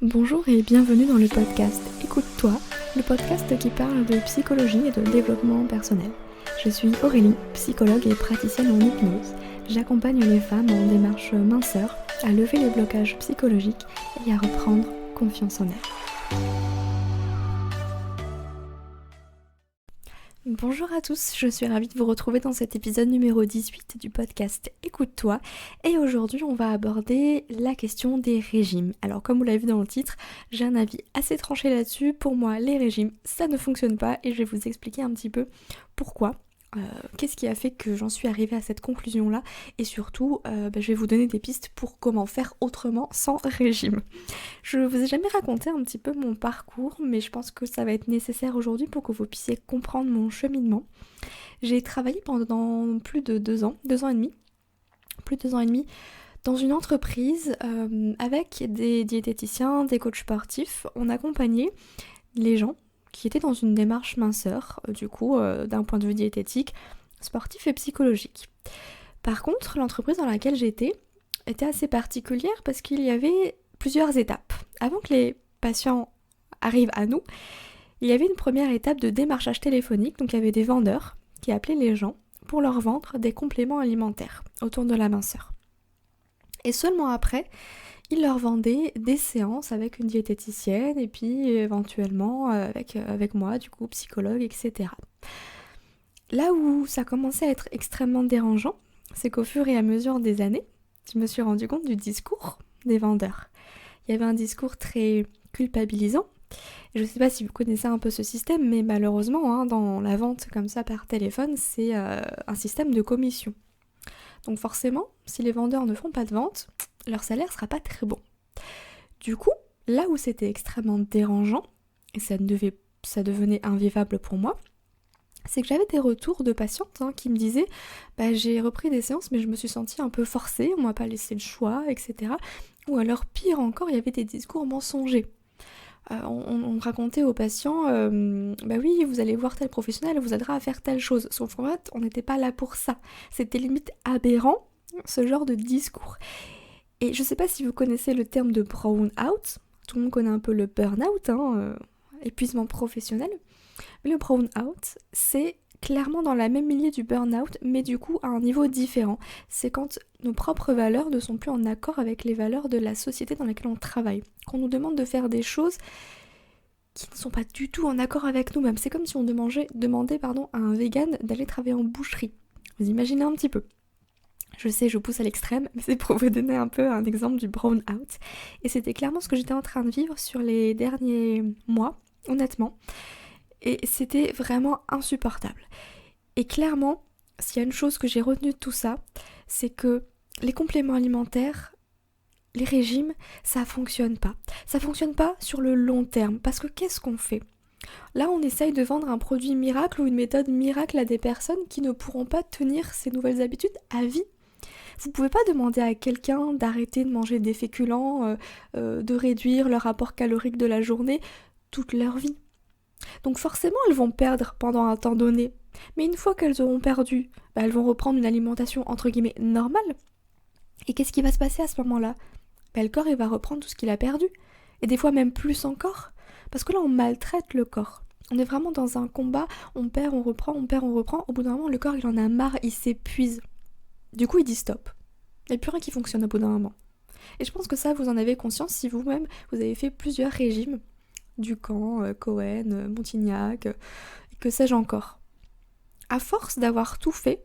Bonjour et bienvenue dans le podcast Écoute-toi, le podcast qui parle de psychologie et de développement personnel. Je suis Aurélie, psychologue et praticienne en hypnose. J'accompagne les femmes en démarche minceur à lever les blocages psychologiques et à reprendre confiance en elles. Bonjour à tous, je suis ravie de vous retrouver dans cet épisode numéro 18 du podcast Écoute-toi et aujourd'hui on va aborder la question des régimes. Alors comme vous l'avez vu dans le titre, j'ai un avis assez tranché là-dessus. Pour moi les régimes ça ne fonctionne pas et je vais vous expliquer un petit peu pourquoi. Qu'est-ce qui a fait que j'en suis arrivée à cette conclusion-là et surtout, je vais vous donner des pistes pour comment faire autrement sans régime. Je vous ai jamais raconté un petit peu mon parcours, mais je pense que ça va être nécessaire aujourd'hui pour que vous puissiez comprendre mon cheminement. J'ai travaillé pendant plus de 2 ans et demi, dans une entreprise avec des diététiciens, des coachs sportifs. On accompagnait les gens qui étaient dans une démarche minceur, d'un point de vue diététique, sportif et psychologique. Par contre, l'entreprise dans laquelle j'étais était assez particulière parce qu'il y avait plusieurs étapes. Avant que les patients arrivent à nous, il y avait une première étape de démarchage téléphonique, donc il y avait des vendeurs qui appelaient les gens pour leur vendre des compléments alimentaires autour de la minceur. Et seulement après, ils leur vendaient des séances avec une diététicienne et puis éventuellement avec moi, du coup, psychologue, etc. Là où ça commençait à être extrêmement dérangeant, c'est qu'au fur et à mesure des années, je me suis rendu compte du discours des vendeurs. Il y avait un discours très culpabilisant. Je ne sais pas si vous connaissez un peu ce système, mais malheureusement, dans la vente comme ça par téléphone, c'est un système de commission. Donc forcément, si les vendeurs ne font pas de vente, leur salaire sera pas très bon. Du coup, là où c'était extrêmement dérangeant, et ça devenait invivable pour moi, c'est que j'avais des retours de patientes qui me disaient j'ai repris des séances mais je me suis sentie un peu forcée, on m'a pas laissé le choix, etc. Ou alors pire encore, il y avait des discours mensongers. On racontait aux patients oui, vous allez voir tel professionnel, elle vous aidera à faire telle chose. Sauf qu'en fait, on n'était pas là pour ça. C'était limite aberrant, ce genre de discours. Et je sais pas si vous connaissez le terme de burn-out. Tout le monde connaît un peu le burn-out, épuisement professionnel. Mais le burn-out, c'est clairement dans la même lignée du burn-out, mais du coup à un niveau différent. C'est quand nos propres valeurs ne sont plus en accord avec les valeurs de la société dans laquelle on travaille. Qu'on nous demande de faire des choses qui ne sont pas du tout en accord avec nous-mêmes. C'est comme si on demandait à un vegan d'aller travailler en boucherie. Vous imaginez un petit peu. Je sais, je pousse à l'extrême, mais c'est pour vous donner un peu un exemple du burn-out. Et c'était clairement ce que j'étais en train de vivre sur les derniers mois, honnêtement. Et c'était vraiment insupportable. Et clairement, s'il y a une chose que j'ai retenue de tout ça, c'est que les compléments alimentaires, les régimes, ça fonctionne pas. Ça fonctionne pas sur le long terme. Parce que qu'est-ce qu'on fait ? Là, on essaye de vendre un produit miracle ou une méthode miracle à des personnes qui ne pourront pas tenir ces nouvelles habitudes à vie. Vous pouvez pas demander à quelqu'un d'arrêter de manger des féculents, de réduire leur apport calorique de la journée toute leur vie. Donc forcément, elles vont perdre pendant un temps donné. Mais une fois qu'elles auront perdu, elles vont reprendre une alimentation entre guillemets normale. Et qu'est-ce qui va se passer à ce moment-là ? Le corps, il va reprendre tout ce qu'il a perdu. Et des fois même plus encore. Parce que là, on maltraite le corps. On est vraiment dans un combat, on perd, on reprend, on perd, on reprend. Au bout d'un moment, le corps, il en a marre, il s'épuise. Du coup, il dit stop. Il n'y a plus rien qui fonctionne au bout d'un moment. Et je pense que ça, vous en avez conscience si vous-même, vous avez fait plusieurs régimes. Ducan, Cohen, Montignac, que sais-je encore. À force d'avoir tout fait,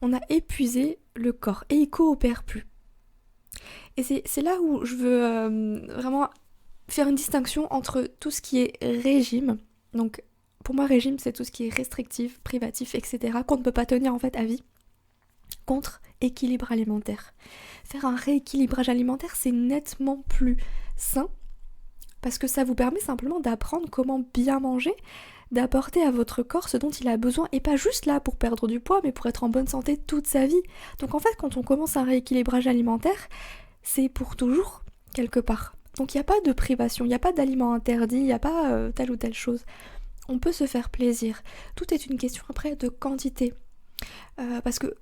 on a épuisé le corps et il coopère plus. Et c'est là où je veux vraiment faire une distinction entre tout ce qui est régime. Donc pour moi, régime, c'est tout ce qui est restrictif, privatif, etc. qu'on ne peut pas tenir en fait à vie. Contre équilibre alimentaire. Faire un rééquilibrage alimentaire, c'est nettement plus sain parce que ça vous permet simplement d'apprendre comment bien manger, d'apporter à votre corps ce dont il a besoin et pas juste là pour perdre du poids mais pour être en bonne santé toute sa vie. Donc en fait, quand on commence un rééquilibrage alimentaire, c'est pour toujours quelque part. Donc il n'y a pas de privation, il n'y a pas d'aliments interdits, il n'y a pas telle ou telle chose. On peut se faire plaisir. Tout est une question après de quantité. Parce que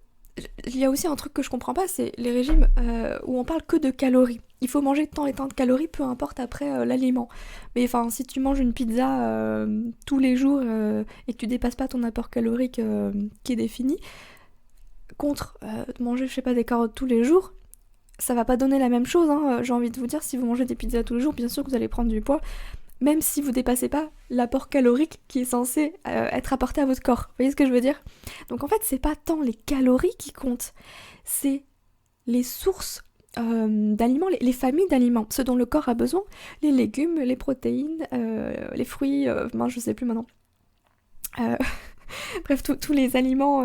il y a aussi un truc que je comprends pas, c'est les régimes où on parle que de calories. Il faut manger tant et tant de calories, peu importe après l'aliment. Mais enfin, si tu manges une pizza tous les jours et que tu dépasses pas ton apport calorique qui est défini, contre de manger, je sais pas, des carottes tous les jours, ça va pas donner la même chose. Hein. J'ai envie de vous dire, si vous mangez des pizzas tous les jours, bien sûr que vous allez prendre du poids, même si vous dépassez pas l'apport calorique qui est censé être apporté à votre corps. Vous voyez ce que je veux dire? Donc en fait, c'est pas tant les calories qui comptent, c'est les sources d'aliments, les familles d'aliments, ce dont le corps a besoin, les légumes, les protéines, les fruits, je sais plus maintenant. Euh, Bref, tous les aliments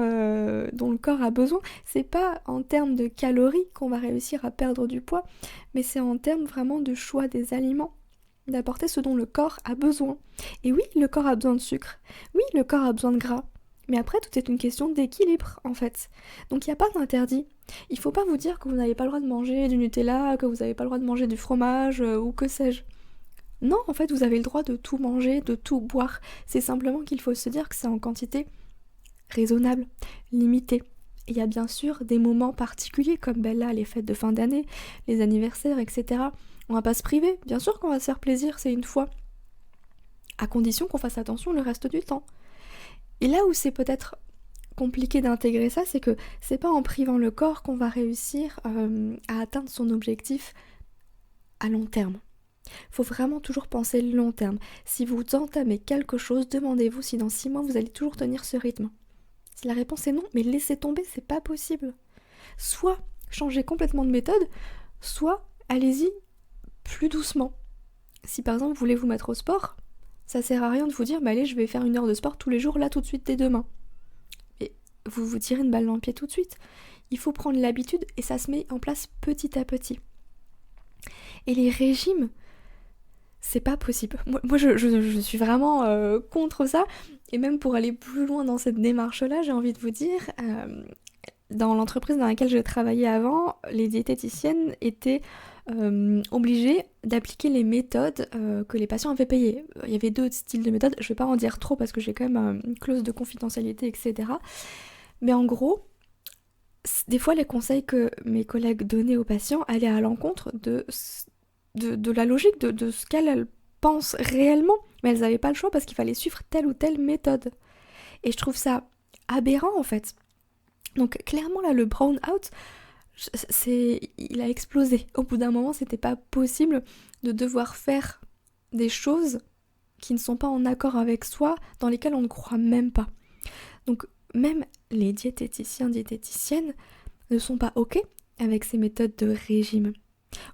dont le corps a besoin, c'est pas en termes de calories qu'on va réussir à perdre du poids, mais c'est en termes vraiment de choix des aliments, d'apporter ce dont le corps a besoin. Et oui, le corps a besoin de sucre, oui, le corps a besoin de gras, mais après, tout est une question d'équilibre, en fait. Donc il n'y a pas d'interdit. Il faut pas vous dire que vous n'avez pas le droit de manger du Nutella, que vous n'avez pas le droit de manger du fromage, ou que sais-je. Non, en fait, vous avez le droit de tout manger, de tout boire. C'est simplement qu'il faut se dire que c'est en quantité raisonnable, limitée. Il y a bien sûr des moments particuliers, comme là, les fêtes de fin d'année, les anniversaires, etc. On va pas se priver, bien sûr qu'on va se faire plaisir, c'est une fois. À condition qu'on fasse attention le reste du temps. Et là où c'est peut-être compliqué d'intégrer ça, c'est que c'est pas en privant le corps qu'on va réussir à atteindre son objectif à long terme. Faut vraiment toujours penser long terme. Si vous entamez quelque chose, demandez-vous si dans 6 mois vous allez toujours tenir ce rythme. Si la réponse est non, mais laissez tomber, c'est pas possible. Soit changez complètement de méthode, soit allez-y plus doucement. Si par exemple vous voulez vous mettre au sport, ça sert à rien de vous dire allez, je vais faire 1 heure de sport tous les jours là tout de suite dès demain. Et vous vous tirez une balle dans le pied tout de suite. Il faut prendre l'habitude et ça se met en place petit à petit. Et les régimes, c'est pas possible. Moi je suis vraiment contre ça. Et même pour aller plus loin dans cette démarche-là, j'ai envie de vous dire, dans l'entreprise dans laquelle je travaillais avant, les diététiciennes étaient obligées d'appliquer les méthodes que les patients avaient payées. Il y avait 2 styles de méthodes, je vais pas en dire trop parce que j'ai quand même une clause de confidentialité, etc. Mais en gros, des fois les conseils que mes collègues donnaient aux patients allaient à l'encontre de la logique, de ce qu'elles pensent réellement, mais elles n'avaient pas le choix parce qu'il fallait suivre telle ou telle méthode. Et je trouve ça aberrant en fait. Donc clairement là, le brown out, il a explosé. Au bout d'un moment, c'était pas possible de devoir faire des choses qui ne sont pas en accord avec soi, dans lesquelles on ne croit même pas. Donc même les diététiciens, diététiciennes ne sont pas OK avec ces méthodes de régime.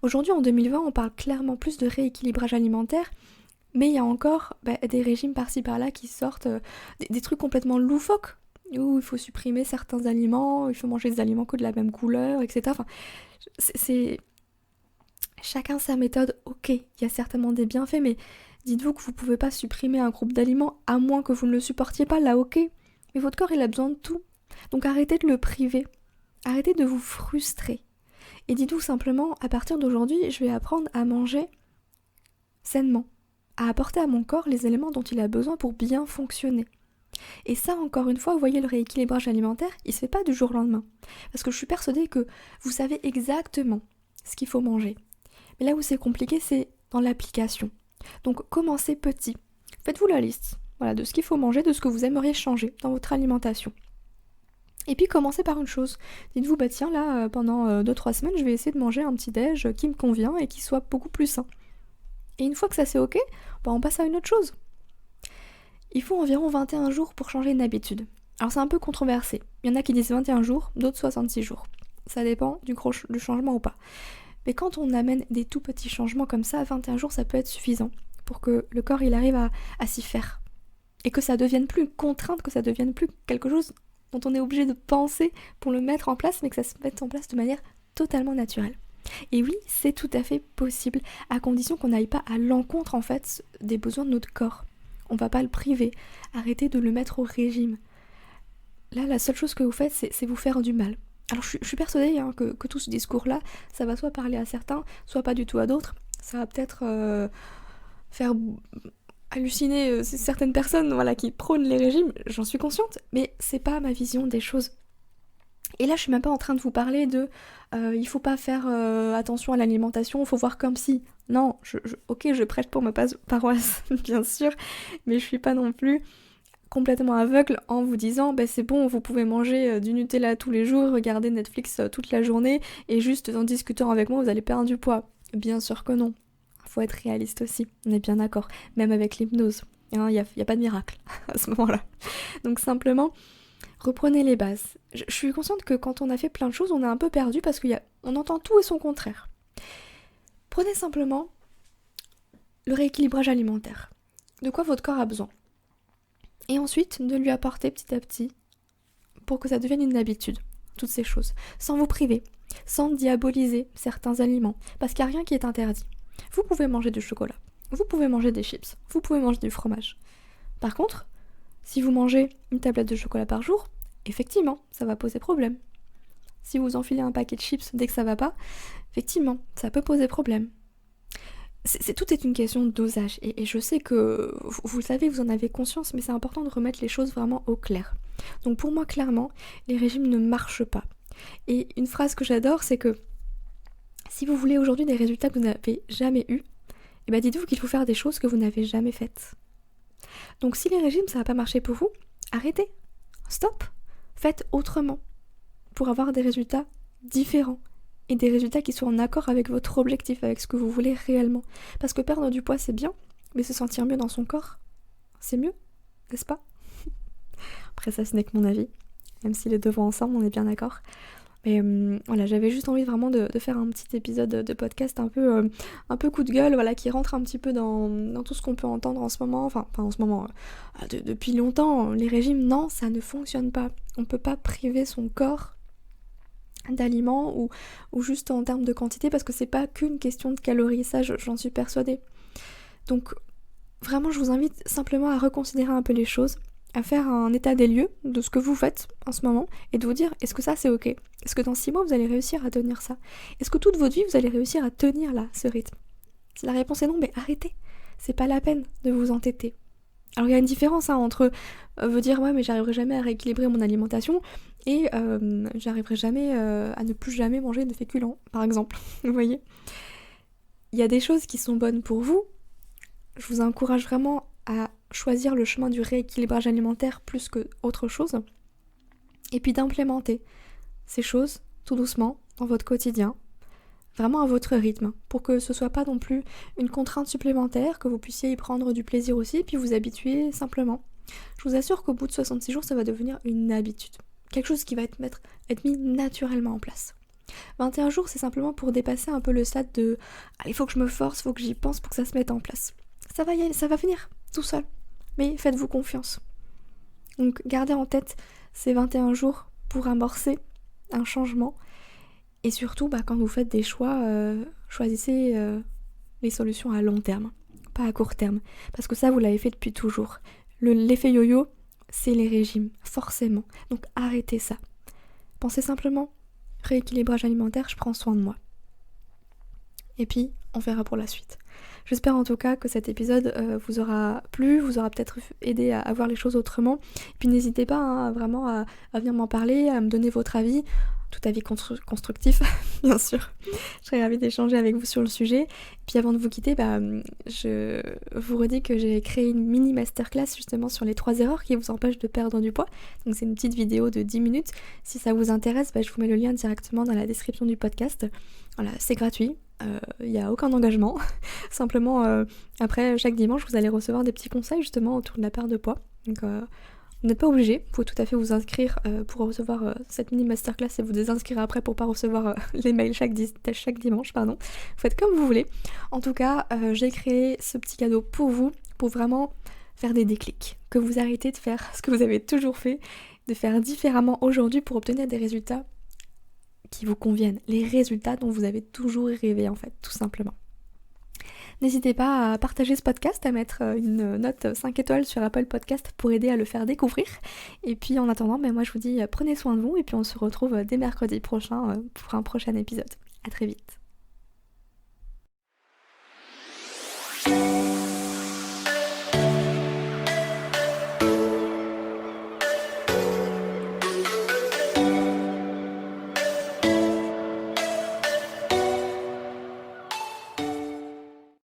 Aujourd'hui, en 2020, on parle clairement plus de rééquilibrage alimentaire, mais il y a encore des régimes par-ci par-là qui sortent, des trucs complètement loufoques, où il faut supprimer certains aliments, il faut manger des aliments que de la même couleur, etc. Enfin, c'est... Chacun sa méthode, ok, il y a certainement des bienfaits, mais dites-vous que vous ne pouvez pas supprimer un groupe d'aliments à moins que vous ne le supportiez pas, là ok. Mais votre corps, il a besoin de tout. Donc arrêtez de le priver. Arrêtez de vous frustrer. Et dites-vous simplement, à partir d'aujourd'hui, je vais apprendre à manger sainement, à apporter à mon corps les éléments dont il a besoin pour bien fonctionner. Et ça, encore une fois, vous voyez, le rééquilibrage alimentaire, il se fait pas du jour au lendemain. Parce que je suis persuadée que vous savez exactement ce qu'il faut manger. Mais là où c'est compliqué, c'est dans l'application. Donc commencez petit. Faites-vous la liste, voilà, de ce qu'il faut manger, de ce que vous aimeriez changer dans votre alimentation. Et puis commencez par une chose. Dites-vous, tiens, là, pendant 2-3 semaines, je vais essayer de manger un petit déj qui me convient et qui soit beaucoup plus sain. Et une fois que ça c'est ok, on passe à une autre chose. Il faut environ 21 jours pour changer une habitude. Alors c'est un peu controversé. Il y en a qui disent 21 jours, d'autres 66 jours. Ça dépend du changement ou pas. Mais quand on amène des tout petits changements comme ça, 21 jours, ça peut être suffisant pour que le corps il arrive à s'y faire. Et que ça devienne plus une contrainte, que ça devienne plus quelque chose dont on est obligé de penser pour le mettre en place, mais que ça se mette en place de manière totalement naturelle. Et oui, c'est tout à fait possible, à condition qu'on n'aille pas à l'encontre en fait des besoins de notre corps. On va pas le priver, arrêtez de le mettre au régime. Là, la seule chose que vous faites, c'est vous faire du mal. Alors je suis persuadée que tout ce discours-là, ça va soit parler à certains, soit pas du tout à d'autres. Ça va peut-être faire halluciner certaines personnes qui prônent les régimes, j'en suis consciente, mais c'est pas ma vision des choses. Et là, je suis même pas en train de vous parler de il faut pas faire attention à l'alimentation, il faut voir comme si. Non, ok, je prêche pour ma paroisse, bien sûr, mais je suis pas non plus complètement aveugle en vous disant c'est bon, vous pouvez manger du Nutella tous les jours, regarder Netflix toute la journée et juste en discutant avec moi, vous allez perdre du poids. Bien sûr que non. Faut être réaliste aussi, on est bien d'accord. Même avec l'hypnose, il n'y a pas de miracle à ce moment-là. Donc simplement, reprenez les bases. Je suis consciente que quand on a fait plein de choses, on est un peu perdu parce qu'on entend tout et son contraire. Prenez simplement le rééquilibrage alimentaire. De quoi votre corps a besoin. Et ensuite, de lui apporter petit à petit pour que ça devienne une habitude, toutes ces choses. Sans vous priver, sans diaboliser certains aliments. Parce qu'il n'y a rien qui est interdit. Vous pouvez manger du chocolat, vous pouvez manger des chips, vous pouvez manger du fromage. Par contre, si vous mangez une tablette de chocolat par jour, effectivement, ça va poser problème. Si vous enfilez un paquet de chips dès que ça va pas, effectivement, ça peut poser problème. Tout est une question de dosage. Et je sais que vous le savez, vous en avez conscience, mais c'est important de remettre les choses vraiment au clair. Donc pour moi, clairement, les régimes ne marchent pas. Et une phrase que j'adore, c'est que si vous voulez aujourd'hui des résultats que vous n'avez jamais eus, dites-vous qu'il faut faire des choses que vous n'avez jamais faites. Donc si les régimes, ça va pas marcher pour vous, arrêtez. Stop. Faites autrement. Pour avoir des résultats différents. Et des résultats qui soient en accord avec votre objectif, avec ce que vous voulez réellement. Parce que perdre du poids, c'est bien, mais se sentir mieux dans son corps, c'est mieux, n'est-ce pas? Après ça, ce n'est que mon avis. Même si les deux vont ensemble, on est bien d'accord. Mais voilà, j'avais juste envie vraiment de faire un petit épisode de podcast un peu coup de gueule, voilà, qui rentre un petit peu dans tout ce qu'on peut entendre en ce moment. Enfin, pas en ce moment, depuis longtemps, les régimes, non, ça ne fonctionne pas. On peut pas priver son corps d'aliments ou juste en termes de quantité, parce que c'est pas qu'une question de calories, ça j'en suis persuadée. Donc vraiment, je vous invite simplement à reconsidérer un peu les choses, à faire un état des lieux de ce que vous faites en ce moment et de vous dire, est-ce que ça c'est ok? Est-ce que dans 6 mois vous allez réussir à tenir ça? Est-ce que toute votre vie vous allez réussir à tenir là ce rythme? Si la réponse est non, arrêtez, c'est pas la peine de vous entêter. Alors il y a une différence entre vous dire ouais mais j'arriverai jamais à rééquilibrer mon alimentation et j'arriverai jamais à ne plus jamais manger de féculents, par exemple. Vous voyez, il y a des choses qui sont bonnes pour vous. Je vous encourage vraiment à choisir le chemin du rééquilibrage alimentaire plus que autre chose, et puis d'implémenter ces choses tout doucement dans votre quotidien, vraiment à votre rythme, pour que ce soit pas non plus une contrainte supplémentaire, que vous puissiez y prendre du plaisir aussi, et puis vous habituer simplement. Je vous assure qu'au bout de 66 jours, ça va devenir une habitude. Quelque chose qui va être mis naturellement en place. 21 jours, c'est simplement pour dépasser un peu le stade de « il faut que je me force, il faut que j'y pense pour que ça se mette en place ». Ça va y aller, ça va venir, tout seul. Mais faites-vous confiance. Donc gardez en tête ces 21 jours pour amorcer un changement. Et surtout, quand vous faites des choix, choisissez les solutions à long terme, pas à court terme. Parce que ça, vous l'avez fait depuis toujours. L'effet yo-yo, c'est les régimes, forcément. Donc arrêtez ça. Pensez simplement, rééquilibrage alimentaire, je prends soin de moi. Et puis, on verra pour la suite. J'espère en tout cas que cet épisode vous aura plu, vous aura peut-être aidé à voir les choses autrement. Et puis n'hésitez pas vraiment à venir m'en parler, à me donner votre avis, tout avis constructif, bien sûr. Je serais ravie d'échanger avec vous sur le sujet. Et puis avant de vous quitter, je vous redis que j'ai créé une mini masterclass justement sur les 3 erreurs qui vous empêchent de perdre du poids. Donc c'est une petite vidéo de 10 minutes. Si ça vous intéresse, je vous mets le lien directement dans la description du podcast. Voilà, c'est gratuit. Il n'y a aucun engagement. Simplement, après chaque dimanche, vous allez recevoir des petits conseils justement autour de la perte de poids. Donc vous n'êtes pas obligé, vous pouvez tout à fait vous inscrire pour recevoir cette mini masterclass et vous désinscrire après pour pas recevoir les mails chaque dimanche. Vous faites comme vous voulez. En tout cas, j'ai créé ce petit cadeau pour vous, pour vraiment faire des déclics. Que vous arrêtez de faire ce que vous avez toujours fait, de faire différemment aujourd'hui pour obtenir des résultats qui vous conviennent, les résultats dont vous avez toujours rêvé en fait, tout simplement. N'hésitez pas à partager ce podcast, à mettre une note 5 étoiles sur Apple Podcast pour aider à le faire découvrir. Et puis en attendant, moi je vous dis prenez soin de vous et puis on se retrouve dès mercredi prochain pour un prochain épisode. À très vite.